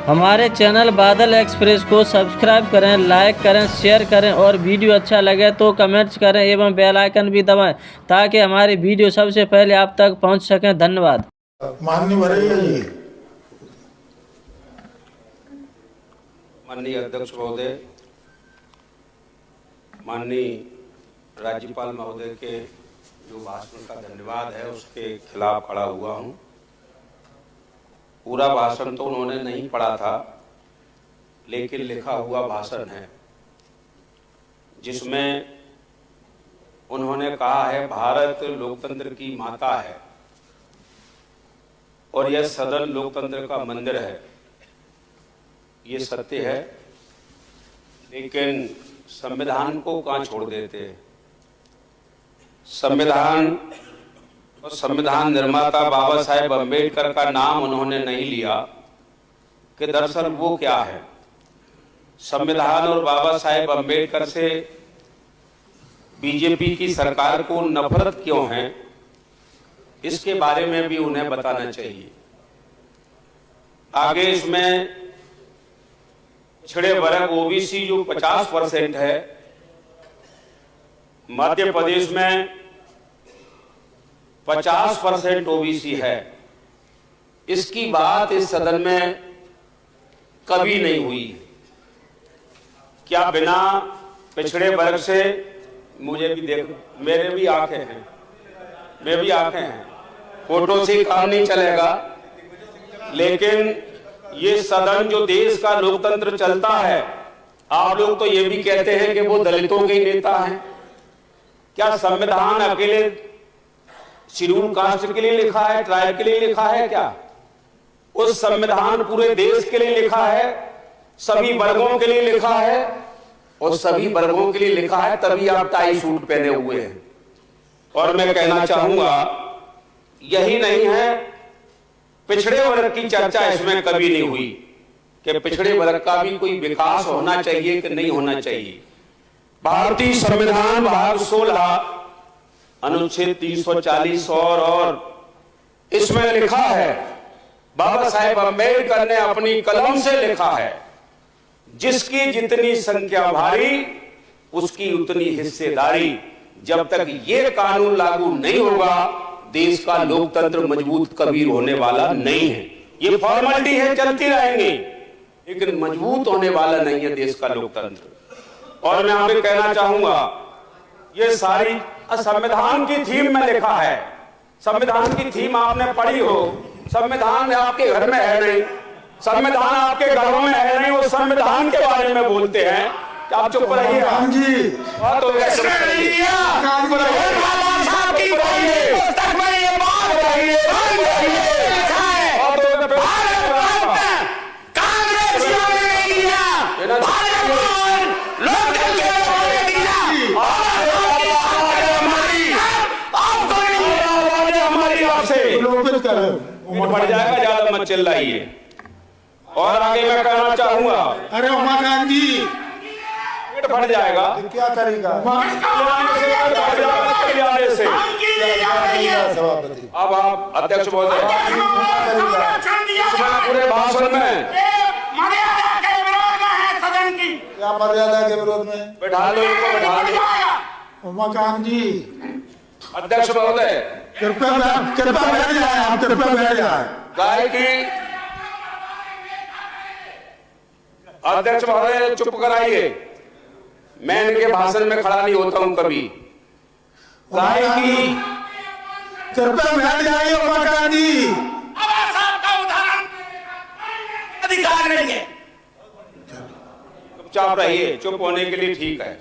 हमारे चैनल बादल एक्सप्रेस को सब्सक्राइब करें, लाइक करें, शेयर करें और वीडियो अच्छा लगे तो कमेंट्स करें एवं बेल आइकन भी दबाएं ताकि हमारी वीडियो सबसे पहले आप तक पहुंच सकें। धन्यवाद। माननीय भरैया जी। माननीय अध्यक्ष महोदय, माननीय राज्यपाल महोदय के जो भाषण का धन्यवाद है उसके खिलाफ खड़ा हुआ हूं। पूरा भाषण तो उन्होंने नहीं पढ़ा था, लेकिन लिखा हुआ भाषण है जिसमें उन्होंने कहा है भारत लोकतंत्र की माता है और यह सदन लोकतंत्र का मंदिर है। ये सत्य है, लेकिन संविधान को कहाँ छोड़ देते हैं। संविधान और संविधान निर्माता बाबा साहेब अम्बेडकर का नाम उन्होंने नहीं लिया कि दरअसल वो क्या है। संविधान और बाबा साहेब अम्बेडकर से बीजेपी की सरकार को नफरत क्यों है, इसके बारे में भी उन्हें बताना चाहिए। आगे इसमें पिछड़े वर्ग ओबीसी जो 50% है, मध्य प्रदेश में 50% ओबीसी है। इसकी बात इस सदन में कभी नहीं हुई। क्या बिना पिछड़े वर्ग से, मुझे भी देख, मेरे भी आंखें हैं, मेरे भी आंखें हैं, फोटो से काम नहीं चलेगा। लेकिन ये सदन जो देश का लोकतंत्र चलता है, आप लोग तो ये भी कहते हैं कि वो दलितों के नेता हैं। क्या संविधान अकेले शेड्यूल कास्ट के लिए लिखा है, ट्राइब के लिए लिखा है क्या? उस संविधान पूरे देश के लिए लिखा है, सभी वर्गों के लिए लिखा है, और सभी वर्गों के लिए लिखा है, तभी आप टाई सूट पहने हुए हैं। और मैं कहना चाहूंगा यही नहीं है, पिछड़े वर्ग की चर्चा इसमें कभी नहीं हुई कि पिछड़े वर्ग का भी कोई विकास होना चाहिए कि नहीं होना चाहिए। भारतीय संविधान भाग 16 अनुच्छेद 340 और इसमें लिखा है, बाबा साहेब अम्बेडकर ने अपनी कलम से लिखा है, जिसकी जितनी संख्या भारी उसकी उतनी हिस्सेदारी। जब तक ये कानून लागू नहीं होगा देश का लोकतंत्र मजबूत कभी होने वाला नहीं है। ये फॉर्मेलिटी है, चलती रहेंगी, लेकिन मजबूत होने वाला नहीं है देश का लोकतंत्र। और मैं आपसे कहना चाहूंगा, ये सारी संविधान की थीम में लिखा है। संविधान की थीम आपने पढ़ी हो, संविधान आपके घर में है नहीं, संविधान आपके घरों में है नहीं, वो संविधान के बारे में बोलते हैं कि आप चुप रहिए। बढ़ जाएगा, ज्यादा मत चिल्लाइए। और आगे मैं कहना चाहूंगा, अरे उमाकांत जी, पेट बढ़ जाएगा, क्या करेगा से। अब आप अध्यक्ष महोदय पूरे भाषण में क्या मर्यादा के विरोध में बैठा लो, इनको बैठा लो। उमाकांत जी, अध्यक्ष महोदय कृपया बैठ जाए, आप कृपया बैठ जाए। गाय की अध्यक्ष महोदय चुप कराइए, मैं इनके भाषण में खड़ा नहीं होता हूं कभी। गाय की कृपया बैठ जाइए उमाकांत जी। अधिकार नहीं है, चुपचाप रहिए, चुप होने के लिए ठीक है।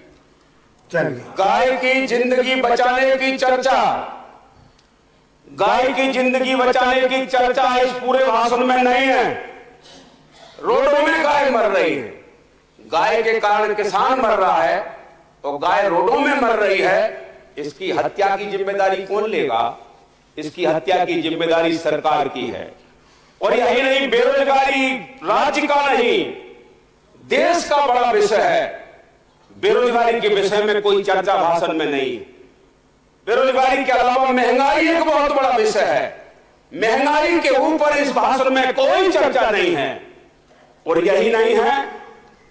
चलिए, गाय की जिंदगी बचाने की चर्चा, गाय की जिंदगी बचाने की चर्चा इस पूरे भाषण में नहीं है। रोडों में गाय मर रही है, गाय के कारण किसान मर रहा है और गाय रोडों में मर रही है। इसकी हत्या की जिम्मेदारी कौन लेगा? इसकी हत्या की जिम्मेदारी सरकार की है। और यही नहीं, बेरोजगारी राज्य का नहीं देश का बड़ा विषय है। बेरोजगारी के विषय में कोई चर्चा भाषण में नहीं। बेरोजगारी के अलावा महंगाई एक बहुत बड़ा विषय है। महंगाई के ऊपर इस भाषण में कोई चर्चा नहीं है। और यही नहीं है,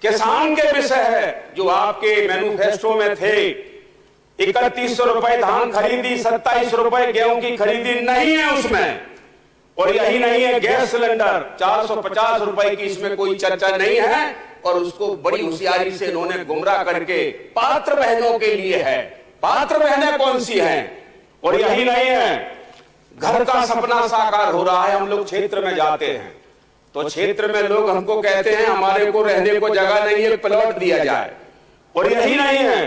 किसान के विषय है जो आपके मैनिफेस्टो में थे। 3100 रुपए धान खरीदी, 27 रुपए गेहूं की खरीदी नहीं है उसमें। और यही नहीं है, गैस सिलेंडर 450 रुपए की, इसमें कोई चर्चा नहीं है। और उसको बड़ी होशियारी से इन्होंने गुमराह करके पात्र बहनों के लिए है। पात्र बहनें कौन सी हैं? और यही नहीं है, घर का सपना साकार हो रहा है। हम लोग क्षेत्र में जाते हैं तो क्षेत्र में लोग हमको कहते हैं हमारे को रहने को जगह नहीं है, प्लॉट दिया जाए। और यही नहीं है,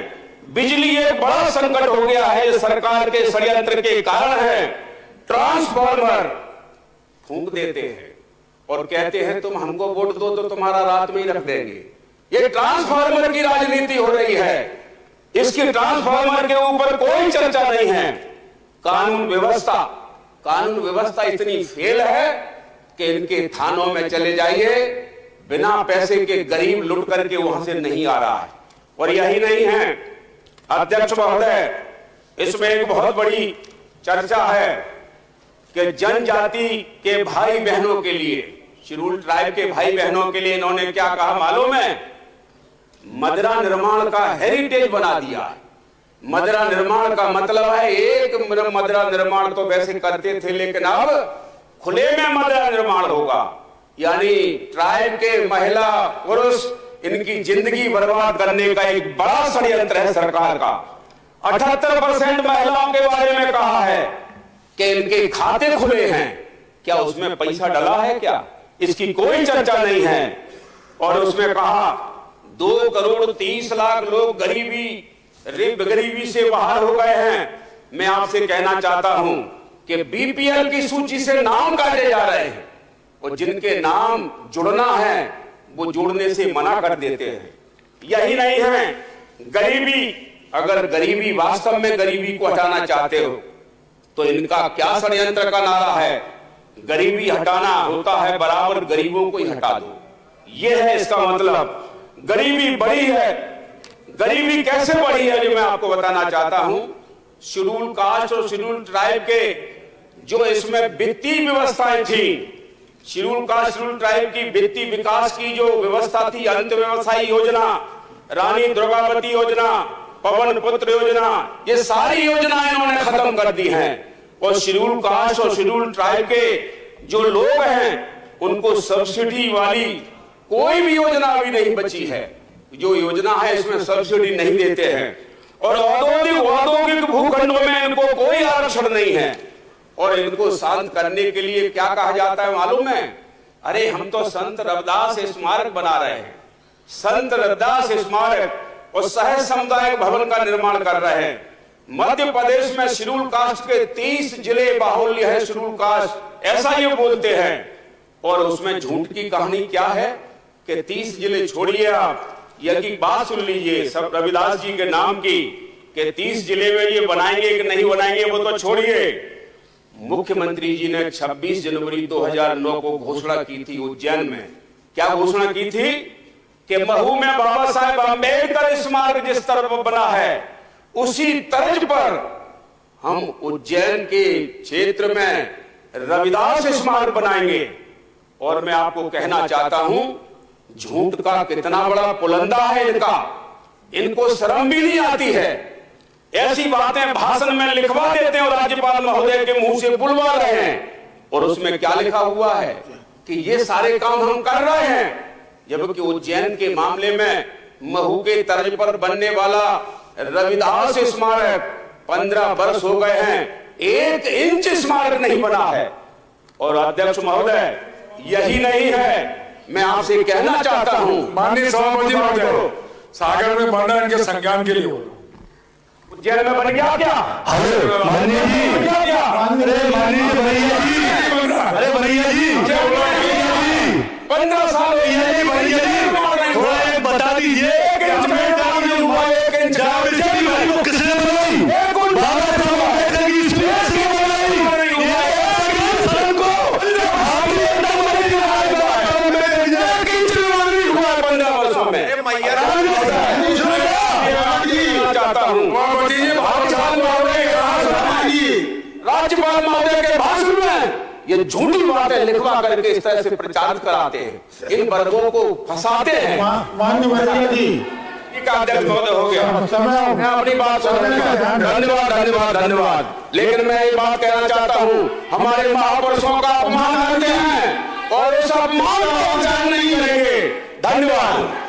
बिजली एक बड़ा संकट हो गया है, जो सरकार के षड्यंत्र के कारण है। ट्रांसफार्मर फूंक देते हैं और कहते हैं तुम हमको वोट दो तो तुम्हारा रात में ही रख देंगे। ये ट्रांसफार्मर की राजनीति हो रही है। इसकी ट्रांसफार्मर के ऊपर कोई चर्चा नहीं है। कानून व्यवस्था इतनी फेल है कि इनके थानों में चले जाइए, बिना पैसे के गरीब लुट करके वहां से नहीं आ रहा है। और यही नहीं है अध्यक्ष महोदय, इसमें एक बहुत बड़ी चर्चा है कि जनजाति के भाई बहनों के लिए, शेड्यूल ट्राइब के भाई बहनों के लिए इन्होंने क्या कहा मालूम है? मदिरा निर्माण का हेरिटेज बना दिया। मदिरा निर्माण का मतलब है, एक मदिरा निर्माण तो वैसे करते थे, लेकिन अब खुले में मदिरा निर्माण होगा। यानी ट्राइब के महिला पुरुष इनकी जिंदगी बर्बाद करने का एक बड़ा षड्यंत्र है सरकार का। 78% महिलाओं के बारे में कहा है कि इनके खाते खुले हैं। क्या उसमें पैसा डला है क्या? इसकी कोई चर्चा नहीं है। और उसमें कहा 2,30,00,000 लोग गरीबी से बाहर हो गए हैं। मैं आपसे कहना चाहता हूं कि बीपीएल की सूची से नाम काटे जा रहे हैं और जिनके नाम जुड़ना है वो जुड़ने से मना कर देते हैं। यही नहीं है, अगर गरीबी वास्तव में गरीबी को हटाना चाहते हो तो इनका क्या षड्यंत्र का नारा है? गरीबी हटाना होता है बराबर गरीबों को ही हटा दो। यह है इसका मतलब। गरीबी बढ़ी है। गरीबी कैसे बढ़ी है जो मैं आपको बताना चाहता हूं। शेड्यूल कास्ट और शेड्यूल ट्राइब के जो इसमें वित्तीय व्यवस्थाएं थी, शेड्यूल कास्ट शेड्यूल ट्राइब की वित्तीय विकास की जो व्यवस्था थी, अंत व्यवसायी योजना, रानी दुर्गावती योजना, पवन पुत्र योजना, ये सारी योजनाएं इन्होंने खत्म कर दी हैं। और शेड्यूल कास्ट और शेड्यूल ट्राइब के जो लोग हैं उनको सब्सिडी वाली कोई भी योजना अभी नहीं बची है। जो योजना है इसमें सब्सिडी नहीं देते हैं। और औद्योगिक भूखंडों में इनको कोई आरक्षण नहीं है। और इनको शांत करने के लिए क्या कहा जाता है मालूम है? अरे हम तो संत रविदास स्मारक बना रहे हैं। संत रविदास स्मारक और सह सामुदायिक भवन का निर्माण कर रहे हैं। मध्य प्रदेश में शेड्यूल कास्ट के 30 जिले बाहुल्य है शेड्यूल कास्ट, ऐसा ये बोलते हैं। और उसमें झूठ की कहानी क्या है कि 30 जिले छोड़िए आप, यह की बात सुन लीजिए सब रविदास जी के नाम की कि 30 जिले में ये बनाएंगे कि नहीं बनाएंगे वो तो छोड़िए। मुख्यमंत्री जी ने 26 जनवरी 2009 को घोषणा की थी उज्जैन में। क्या घोषणा की थी कि महू में बाबा साहेब अम्बेडकर स्मारक जिस तरह बना है उसी तर्ज पर हम उज्जैन के क्षेत्र में रविदास स्मारक बनाएंगे। और मैं आपको कहना चाहता हूं झूठ का कितना बड़ा पुलंदा है इनका। इनको शर्म भी नहीं आती है। ऐसी बातें भाषण में लिखवा देते हैं और राज्यपाल महोदय के मुंह से बुलवा रहे हैं। और उसमें क्या लिखा हुआ है कि ये सारे काम हम कर रहे हैं, जबकि उज्जैन के मामले में महू के तर्ज पर बनने वाला रविदास स्मारक 15 वर्ष हो गए हैं, 1 इंच स्मारक नहीं बना है। और अध्यक्ष महोदय यही नहीं है, मैं आपसे कहना चाहता हूं माननीय सभापति महोदय, सागर में बनना इनके संज्ञान के लिए उज्जैन में बन गया क्या? माननीय जी, अरे भैया जी 15 साल थोड़ा बता दीजिए किसने राज्यपाल महोदय के भाषण में ये झूठी बातें लिखवा करके इस तरह से प्रचारित कराते हैं, इन वर्गों को फंसाते हैं। माननीय मुखर्जी जी का अध्यक्ष महोदय हो गया, मैं अपनी बात सुन रहा हूं। धन्यवाद धन्यवाद धन्यवाद। लेकिन मैं ये बात कहना चाहता हूं, हमारे महापुरुषों का अपमान करते हैं और उस अपमान को सहन नहीं करेंगे। धन्यवाद।